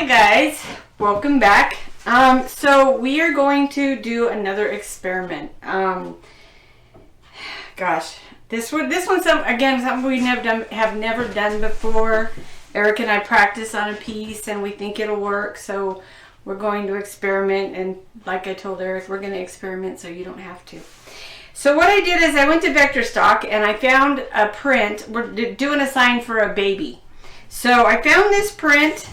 Hi guys, welcome back. So we are going to do another experiment. Gosh, this one's something we have never done before. Eric and I practice on a piece and we think it'll work, so we're going to experiment. And like I told Eric, we're going to experiment so you don't have to. So what I did is I went to Vector Stock and I found a print. We're doing a sign for a baby. So I found this print.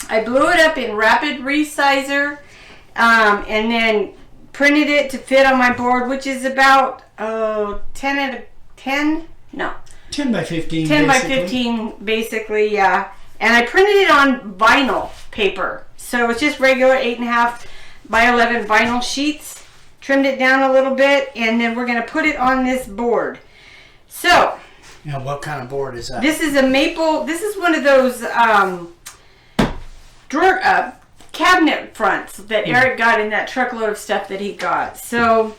I blew it up in rapid resizer and then printed it to fit on my board, which is about 10 by 15 basically, yeah. And I printed it on vinyl paper, so it's just regular 8.5 by 11 vinyl sheets. Trimmed it down a little bit, and then we're going to put it on this board. So now, what kind of board is that? This is a maple. This is one of those drawer cabinet fronts that Eric got in that truckload of stuff that he got. So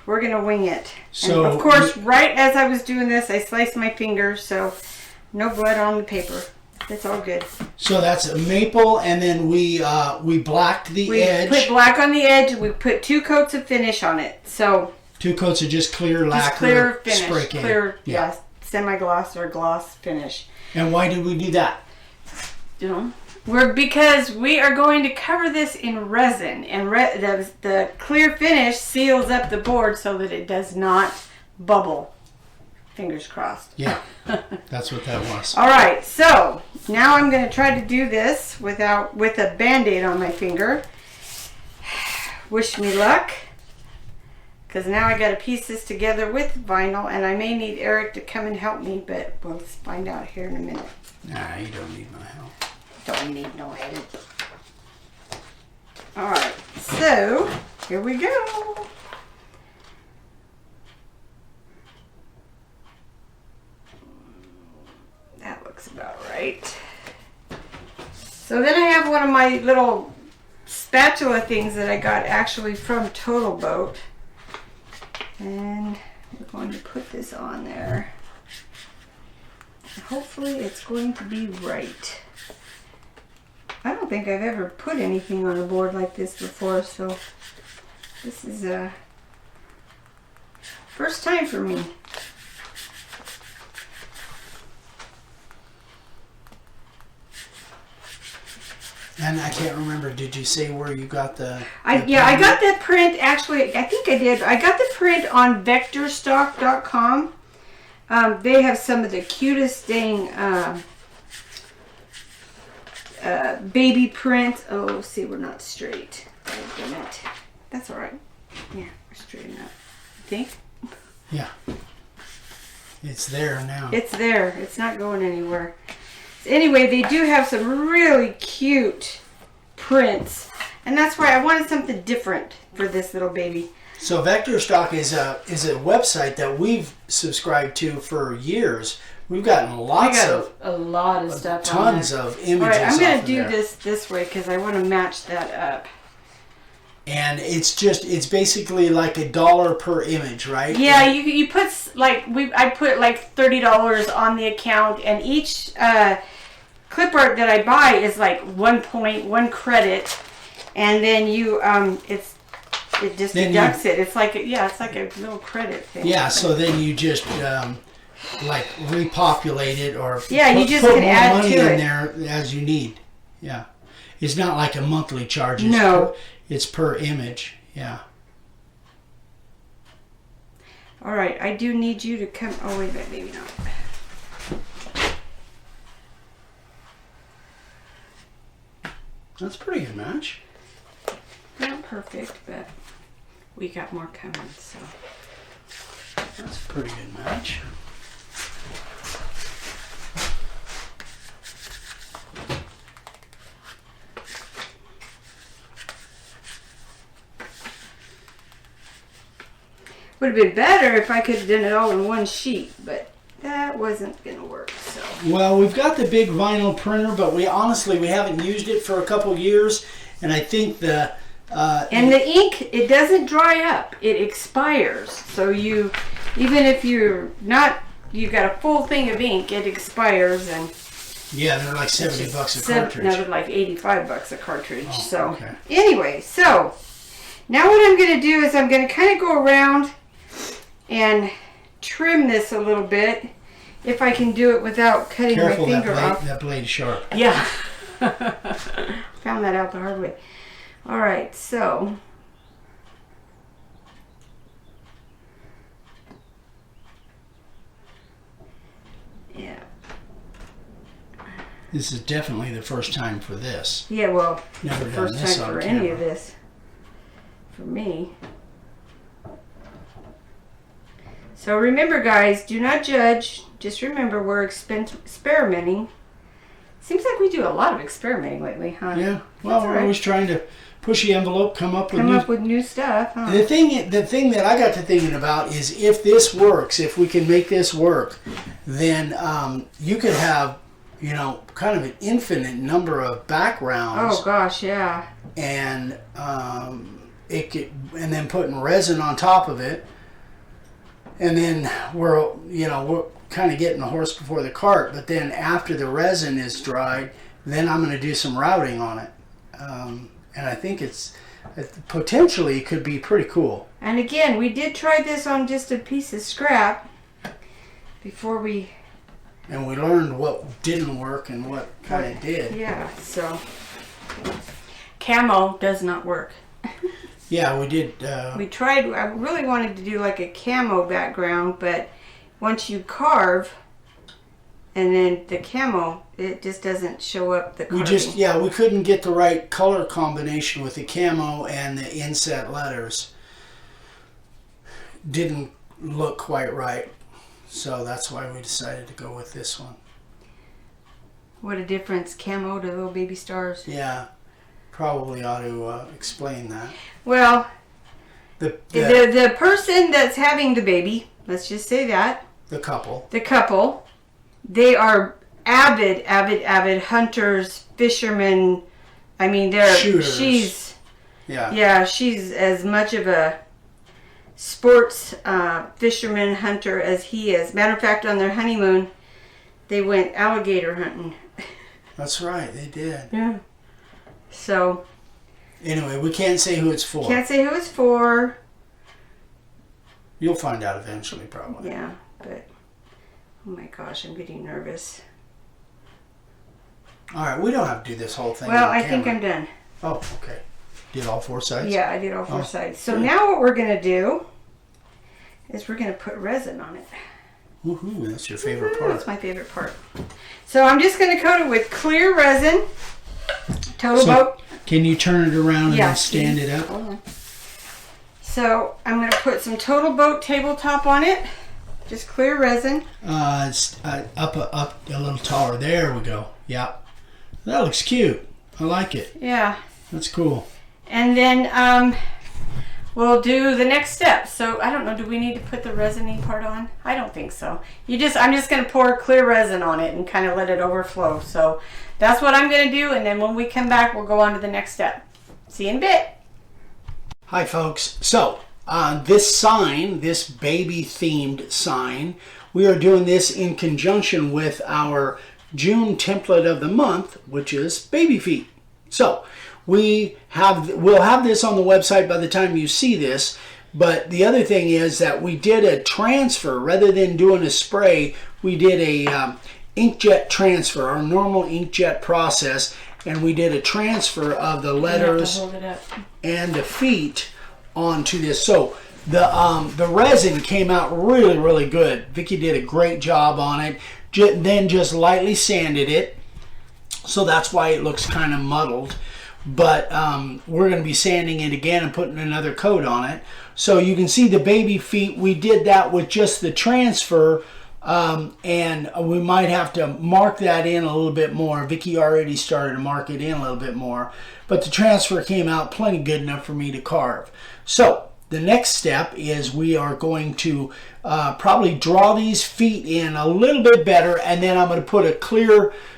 we're gonna wing it. So and of course, right as I was doing this, I sliced my finger, so no blood on the paper. That's all good. So that's a maple, and then we blacked the edge. We put black on the edge. We put 2 coats of finish on it. So 2 coats of just clear lacquer, just clear finish, spray can. Clear, yeah, semi-gloss or gloss finish. And why did we do that? Because we are going to cover this in resin, and the clear finish seals up the board so that it does not bubble. Fingers crossed. Yeah, that's what that was. All right, so now I'm going to try to do this with a Band-Aid on my finger. Wish me luck, because now I got to piece this together with vinyl, and I may need Eric to come and help me, but we'll find out here in a minute. Nah, you don't need my help. Don't need no help. All right, so here we go. That looks about right. So then I have one of my little spatula things that I got actually from Total Boat. And we're going to put this on there. Hopefully it's going to be right. I don't think I've ever put anything on a board like this before, so this is a first time for me. And I can't remember, did you say where you got the I got the print, actually, I think I did. I got the print on vectorstock.com. They have some of the cutest dang baby print. Oh, see, we're not straight. That's all right. Yeah, we're straight enough. You think? Yeah. It's there now. It's there. It's not going anywhere. Anyway, they do have some really cute prints, and that's why I wanted something different for this little baby. So Vector Stock is a website that we've subscribed to for years. We've gotten a lot of stuff, tons of images. All right, I'm going to do this way because I want to match that up. And it's basically like $1 per image, right? Yeah, you put I put like $30 on the account, and each clip art that I buy is like 1 credit, and then it just deducts it. It's like a little credit thing. Yeah, so then you just like repopulate it, or you just put can more add money to in it there as you need. Yeah, it's not like a monthly charge. It's per image. Yeah. All right, I do need you to come. Oh wait a minute, maybe not. That's a pretty good match. Not perfect, but we got more coming, so. That's a pretty good match. Would have been better if I could have done it all in one sheet, but that wasn't going to work. So. Well, we've got the big vinyl printer, but we haven't used it for a couple years, and I think the ink, it doesn't dry up; it expires. So even if you're not, you've got a full thing of ink, it expires, and Yeah, they're like 70 bucks a cartridge. No, they're like 85 bucks a cartridge. Oh, so okay. anyway, so now what I'm going to do is I'm going to kind of go around and trim this a little bit, if I can do it without cutting my finger off. That blade is sharp. Yeah. Found that out the hard way. All right, so yeah. This is definitely the first time for this. Yeah, well, Never the done first this time on for camera. any of this for me. So remember, guys, do not judge. Just remember, we're experimenting. Seems like we do a lot of experimenting lately, huh? Yeah. Well, we're always trying to push the envelope, come up with new stuff, huh? The thing that I got to thinking about is, if this works, if we can make this work, then you could have, you know, kind of an infinite number of backgrounds. Oh gosh, yeah. And it could, and then putting resin on top of it, and then we're kind of getting the horse before the cart. But then after the resin is dried, then I'm going to do some routing on it, and I think it's potentially could be pretty cool. And again, we did try this on just a piece of scrap before we. And we learned what didn't work and what kind of did. Yeah, so camo does not work. Yeah, we did. We tried. I really wanted to do like a camo background, but once you carve, and then the camo, it just doesn't show up the carving. We couldn't get the right color combination with the camo, and the inset letters didn't look quite right. So that's why we decided to go with this one. What a difference, camo to little baby stars. Yeah, probably ought to explain that. Well, the person that's having the baby, let's just say that. The couple, they are avid hunters, fishermen. I mean, they're shooters. She's as much of a sports fisherman hunter as he is. Matter of fact, on their honeymoon, they went alligator hunting. That's right, they did. Yeah. So. Anyway, we can't say who it's for. Can't say who it's for. You'll find out eventually, probably. Yeah, but oh my gosh, I'm getting nervous. All right, we don't have to do this whole thing. Well, I think I'm done. Oh, okay. Did all four sides? Yeah, I did all four sides. So now what we're going to do is we're going to put resin on it. Woohoo, that's your favorite part. That's my favorite part. So I'm just going to coat it with clear resin. Total Boat. Can you turn it around and then stand it up? Hold on. So I'm going to put some Total Boat tabletop on it. Just clear resin. It's up a little taller. There we go. Yeah. That looks cute. I like it. Yeah. That's cool. And then we'll do the next step. So I don't know, do we need to put the resiny part on? I don't think so. I'm just going to pour clear resin on it and kind of let it overflow. So that's what I'm going to do, and then when we come back, we'll go on to the next step. See you in a bit. Hi folks. So this sign, this baby themed sign, we are doing this in conjunction with our June template of the month, which is baby feet. So we'll have this on the website by the time you see this, but the other thing is that we did a transfer. Rather than doing a spray, we did a inkjet transfer, our normal inkjet process, and we did a transfer of the letters and the feet onto this. So the resin came out really, really good. Vicki did a great job on it. Then just lightly sanded it, so that's why it looks kind of muddled. But we're going to be sanding it again and putting another coat on it. So you can see the baby feet, we did that with just the transfer, and we might have to mark that in a little bit more. Vicki already started to mark it in a little bit more, but the transfer came out plenty good enough for me to carve. So the next step is we are going to probably draw these feet in a little bit better, and then I'm going to put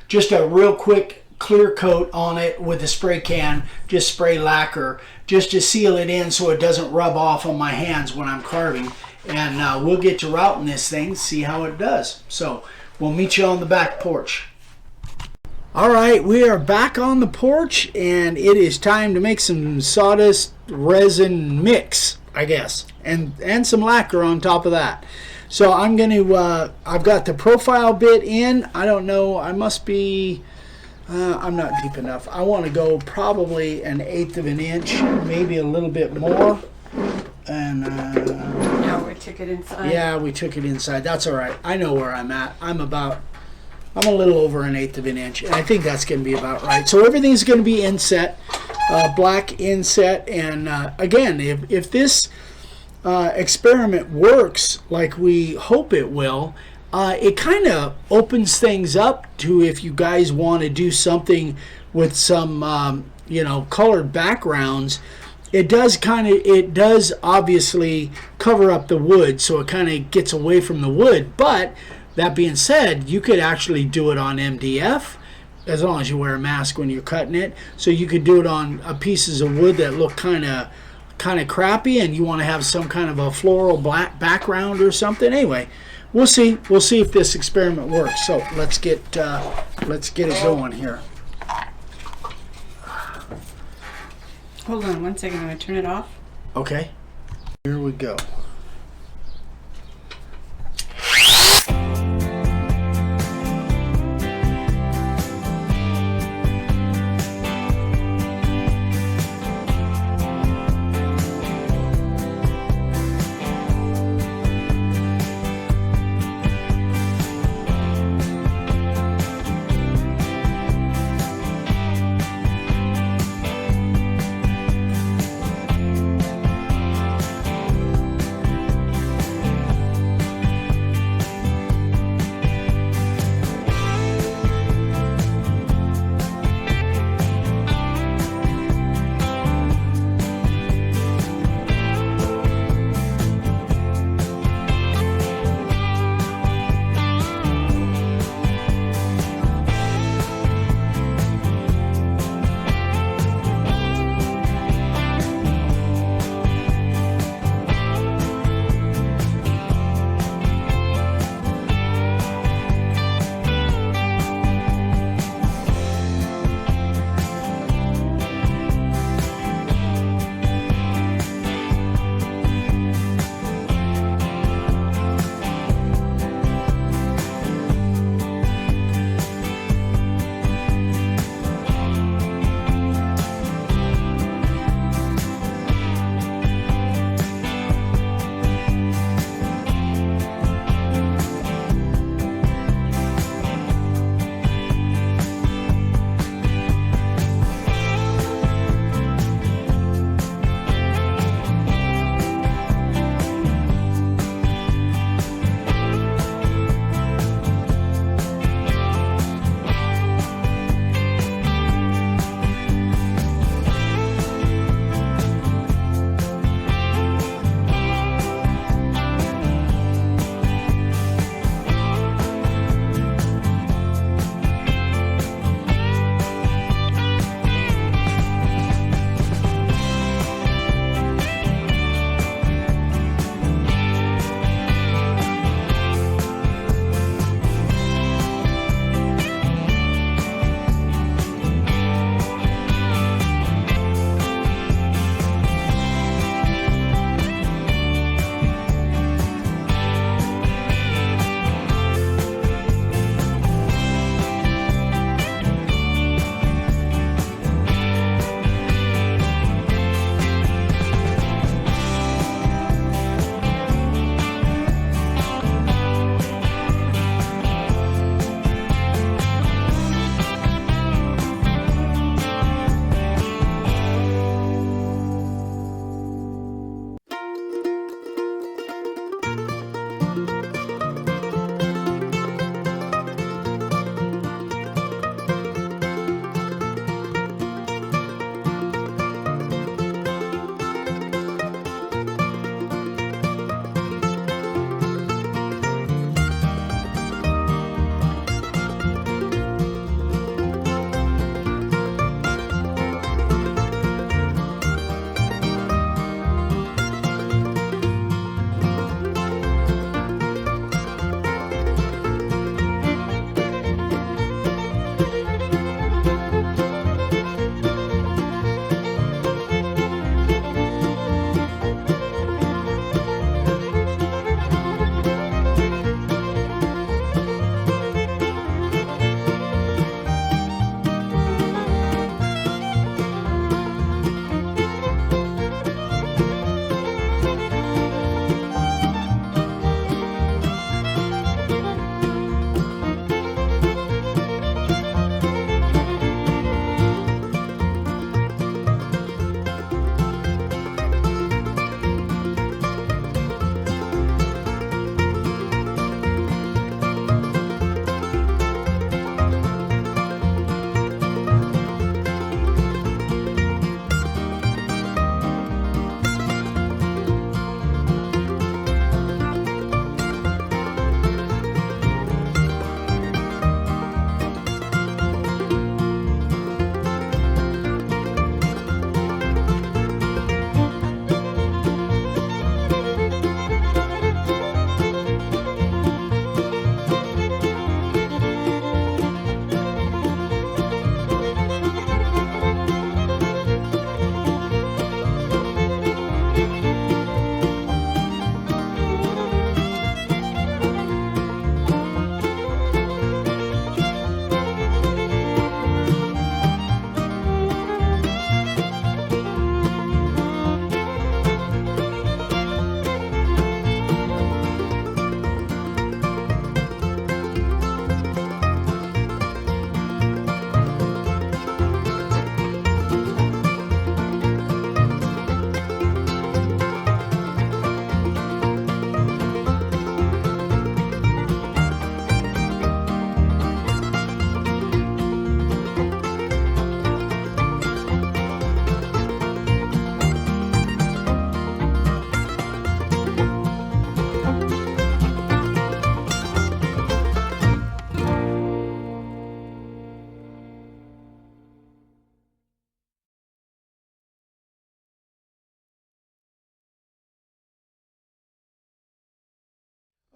just a real quick clear coat on it with a spray can, just spray lacquer, just to seal it in so it doesn't rub off on my hands when I'm carving. And we'll get to routing this thing, see how it does. So we'll meet you on the back porch. All right, we are back on the porch, and it is time to make some sawdust resin mix, I guess, and some lacquer on top of that. So I'm going to, I've got the profile bit in. I don't know, I must be, I'm not deep enough. I want to go probably 1/8 of an inch, maybe a little bit more. And Yeah, we took it inside. yeah, we took it inside. That's all right. I know where I'm at. I'm a little over 1/8 of an inch, and I think that's going to be about right. So everything's going to be inset, black inset, and again, if this experiment works like we hope it will, it kind of opens things up to if you guys want to do something with some colored backgrounds. It does obviously cover up the wood, so it kind of gets away from the wood. But that being said, you could actually do it on MDF as long as you wear a mask when you're cutting it. So you could do it on pieces of wood that look kind of crappy, and you want to have some kind of a floral black background or something. Anyway, we'll see if this experiment works. So let's get it going here. Hold on one second, I'm going to turn it off. Okay, here we go.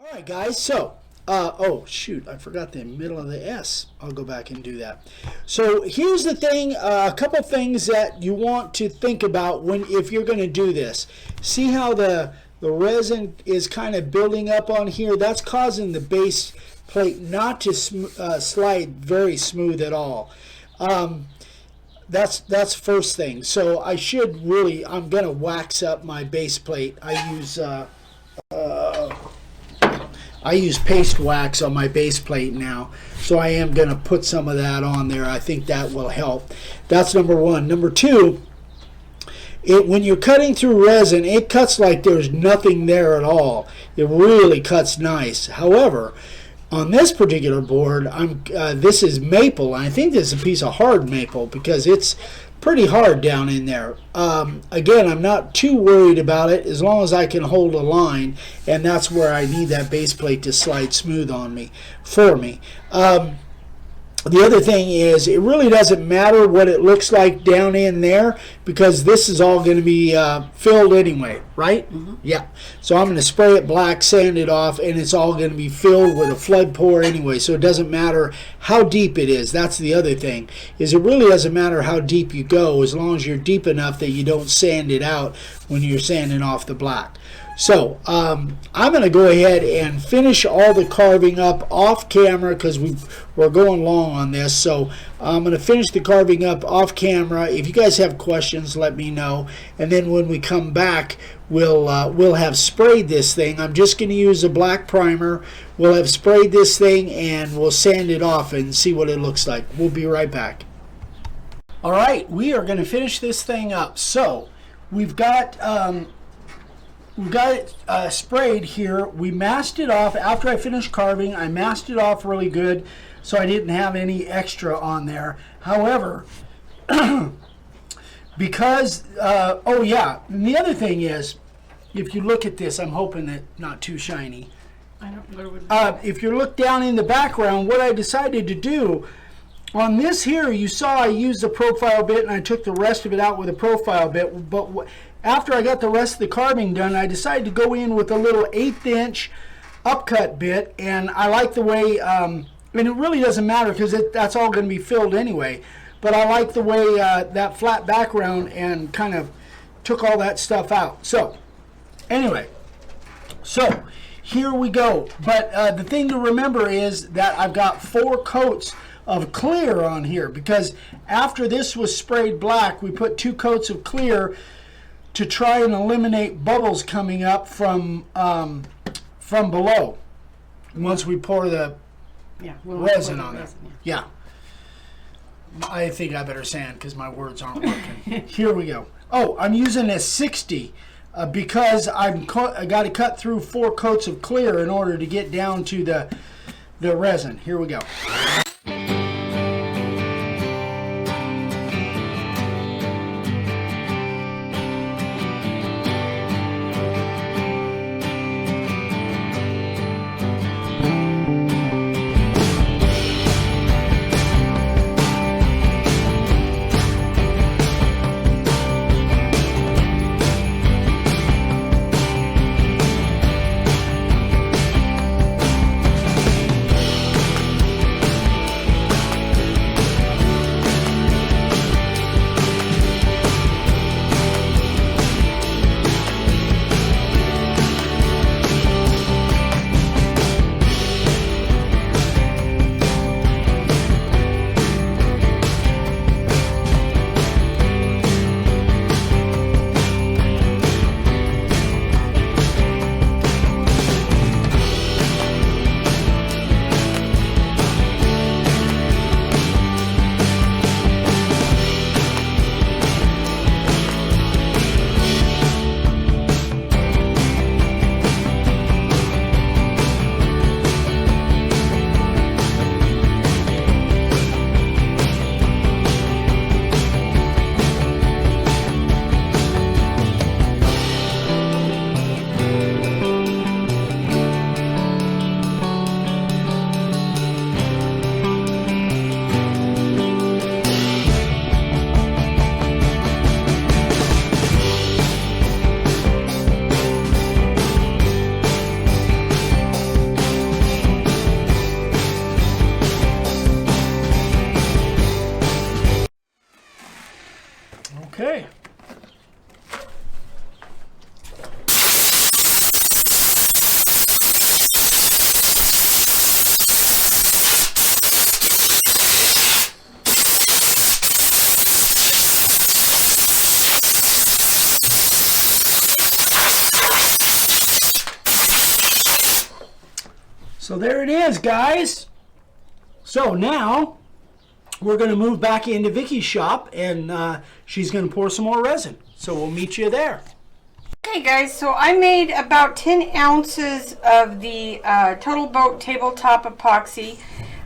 All right, guys, so, oh, shoot, I forgot the middle of the S. I'll go back and do that. So here's the thing, a couple things that you want to think about if you're going to do this. See how the resin is kind of building up on here? That's causing the base plate not to slide very smooth at all. That's first thing. So I'm going to wax up my base plate. I use paste wax on my base plate now, so I am going to put some of that on there. I think that will help. That's number one. Number two, when you're cutting through resin, it cuts like there's nothing there at all. It really cuts nice. However, on this particular board, this is maple, and I think this is a piece of hard maple because it's pretty hard down in there. Again, I'm not too worried about it as long as I can hold a line, and that's where I need that base plate to slide smooth for me. The other thing is, it really doesn't matter what it looks like down in there because this is all going to be filled anyway, right? Mm-hmm. Yeah. So I'm going to spray it black, sand it off, and it's all going to be filled with a flood pour anyway. So it doesn't matter how deep it is. That's the other thing, is it really doesn't matter how deep you go as long as you're deep enough that you don't sand it out when you're sanding off the black. So I'm going to go ahead and finish all the carving up off camera because we're going long on this. So I'm going to finish the carving up off camera. If you guys have questions, let me know. And then when we come back, we'll have sprayed this thing. I'm just going to use a black primer. We'll have sprayed this thing and we'll sand it off and see what it looks like. We'll be right back. All right, we are going to finish this thing up. So we've got it sprayed here. We masked it off after I finished carving. I masked it off really good so I didn't have any extra on there. However, because oh yeah, and the other thing is, if you look at this, I'm hoping that not too shiny. I don't. If you look down in the background, what I decided to do on this here, you saw I used the profile bit and I took the rest of it out with a profile bit, but after I got the rest of the carving done, I decided to go in with a little 1/8 inch upcut bit, and I like the way, and it really doesn't matter because that's all going to be filled anyway, but I like the way that flat background and kind of took all that stuff out. So anyway, so here we go. But the thing to remember is that I've got 4 coats of clear on here because after this was sprayed black, we put 2 coats of clear to try and eliminate bubbles coming up from below once we pour the resin on it. Yeah. I think I better sand because my words aren't working. Here we go. Oh, I'm using a 60 because I got to cut through 4 coats of clear in order to get down to the resin. Here we go. Okay. So there it is, guys. So now we're going to move back into Vicky's shop, and she's going to pour some more resin. So we'll meet you there. Okay guys, so I made about 10 ounces of the Total Boat tabletop epoxy.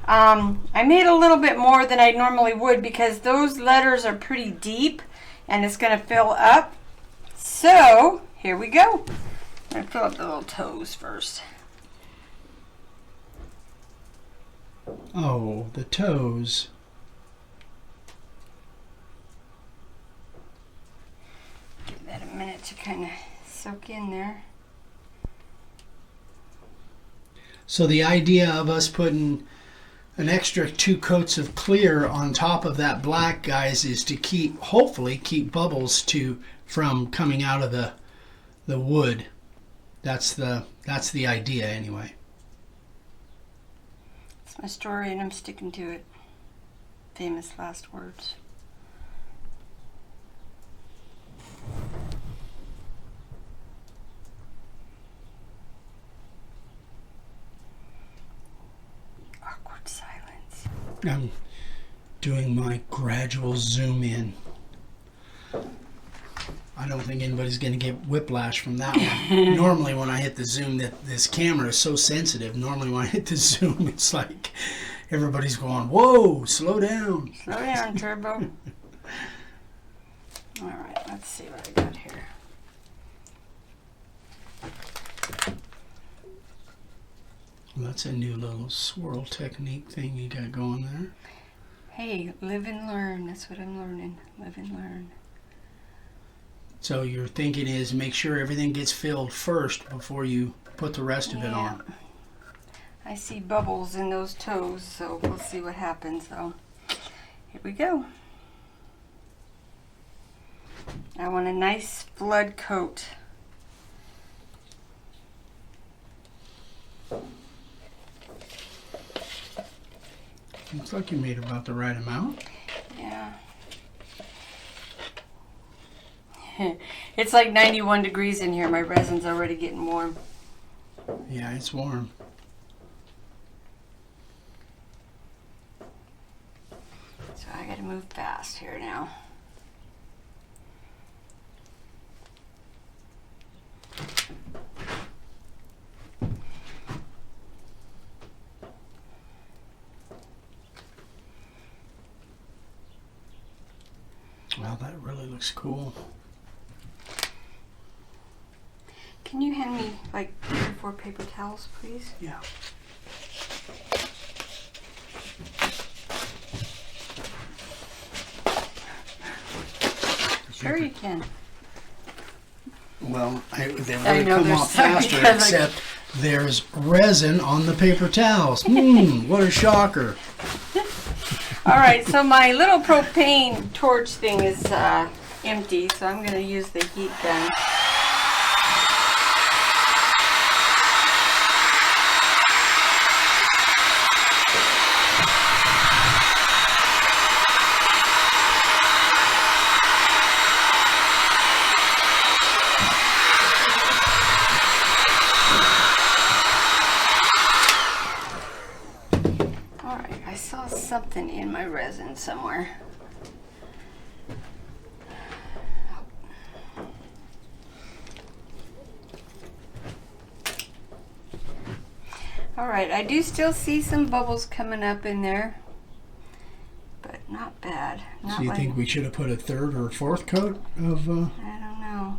I made a little bit more than I normally would because those letters are pretty deep and it's going to fill up. So here we go. I'm going to fill up the little toes first. Oh, the toes. Give that a minute to kind of soak in there. So the idea of us putting an extra 2 coats of clear on top of that black, guys, is to hopefully keep bubbles from coming out of the wood. That's the idea anyway. It's my story and I'm sticking to it. Famous last words. Awkward silence. I'm doing my gradual zoom in. I don't think anybody's going to get whiplash from that one. Normally when I hit the zoom, this camera is so sensitive. Normally when I hit the zoom, it's like everybody's going, whoa, slow down. Slow down, Turbo. All right, let's see what I got here. Well, that's a new little swirl technique thing you got going there. Hey, live and learn. That's what I'm learning. Live and learn. So your thinking is make sure everything gets filled first before you put the rest of it on. I see bubbles in those toes, so we'll see what happens though. Here we go. I want a nice flood coat. Looks like you made about the right amount. Yeah. It's like 91 degrees in here. My resin's already getting warm. Yeah, it's warm. So I gotta move fast here now. Wow, that really looks cool. Can you hand me like 3 or 4 paper towels, please? Yeah. Sure you can. Well, they would I know, come they're off sorry, faster, because, except there's resin on the paper towels. What a shocker. All right, so my little propane torch thing is empty, so I'm going to use the heat gun. All right, I saw something in my resin somewhere. All right, I do still see some bubbles coming up in there, but not bad. Not So you like, think we should have put a 3rd or 4th coat of I don't know.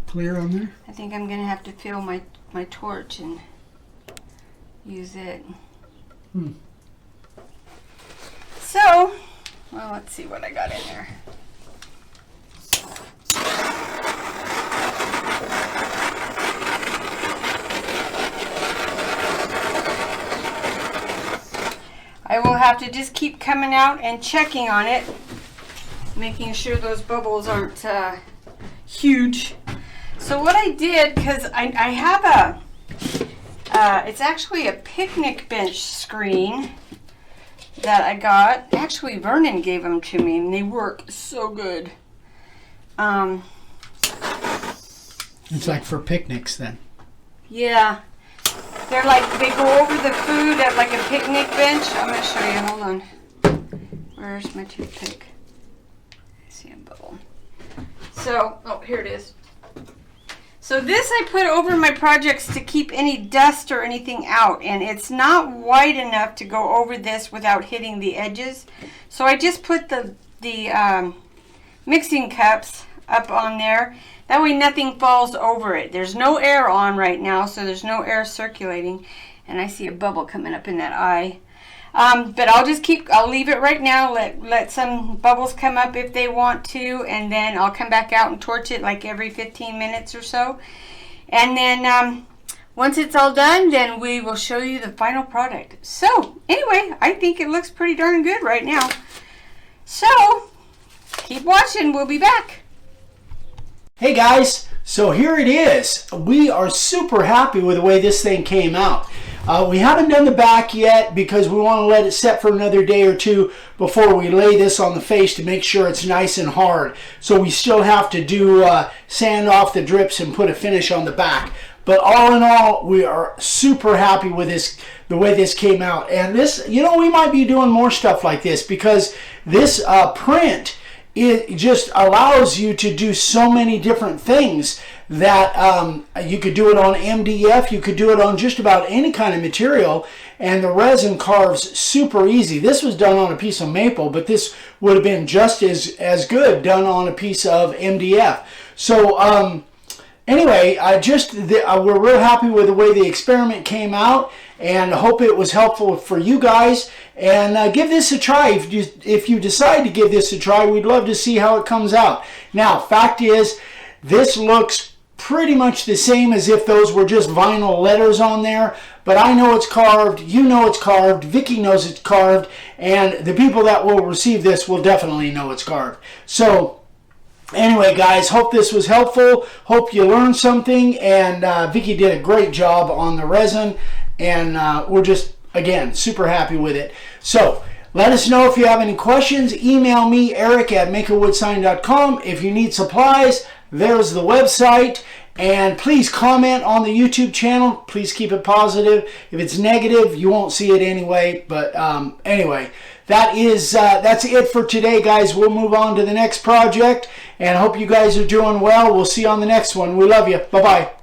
clear on there? I think I'm gonna have to fill my torch and use it. So, well, let's see what I got in there. I will have to just keep coming out and checking on it making sure those bubbles aren't huge. So what I did, because I have it's actually a picnic bench screen that I got. Actually, Vernon gave them to me, and they work so good. It's like for picnics then. Yeah. They're like, they go over the food at like a picnic bench. I'm going to show you. Hold on. Where's my toothpick? I see a bubble. So, oh, here it is. So this I put over my projects to keep any dust or anything out. And it's not wide enough to go over this without hitting the edges. So I just put the mixing cups up on there. That way nothing falls over it. There's no air on right now, so there's no air circulating. And I see a bubble coming up in that eye. But I'll leave it right now, let some bubbles come up if they want to, and then I'll come back out and torch it like every 15 minutes or so. And then once it's all done, then we will show you the final product. So anyway, I think it looks pretty darn good right now. So keep watching, we'll be back. Hey guys, so here it is. We are super happy with the way this thing came out. We haven't done the back yet because we want to let it set for another day or two before we lay this on the face to make sure it's nice and hard. So we still have to do sand off the drips and put a finish on the back. But all in all, we are super happy with this, the way this came out. And this, you know, we might be doing more stuff like this because this print, it just allows you to do so many different things that you could do it on MDF, you could do it on just about any kind of material, and the resin carves super easy. This was done on a piece of maple, but this would have been just as good done on a piece of MDF. So anyway, we're real happy with the way the experiment came out, and hope it was helpful for you guys. And give this a try. If you decide to give this a try, we'd love to see how it comes out. Now, fact is, this looks pretty much the same as if those were just vinyl letters on there, but I know it's carved, you know it's carved, Vicky knows it's carved, and the people that will receive this will definitely know it's carved. So anyway, guys, hope this was helpful. Hope you learned something, and Vicky did a great job on the resin, and we're just, again, super happy with it. So let us know if you have any questions. Email me, eric@makeawoodssign.com. If you need supplies, there's the website. And please comment on the YouTube channel. Please keep it positive. If it's negative, you won't see it anyway. But anyway, that's it for today, guys. We'll move on to the next project, and hope you guys are doing well. We'll see you on the next one. We love you. Bye-bye.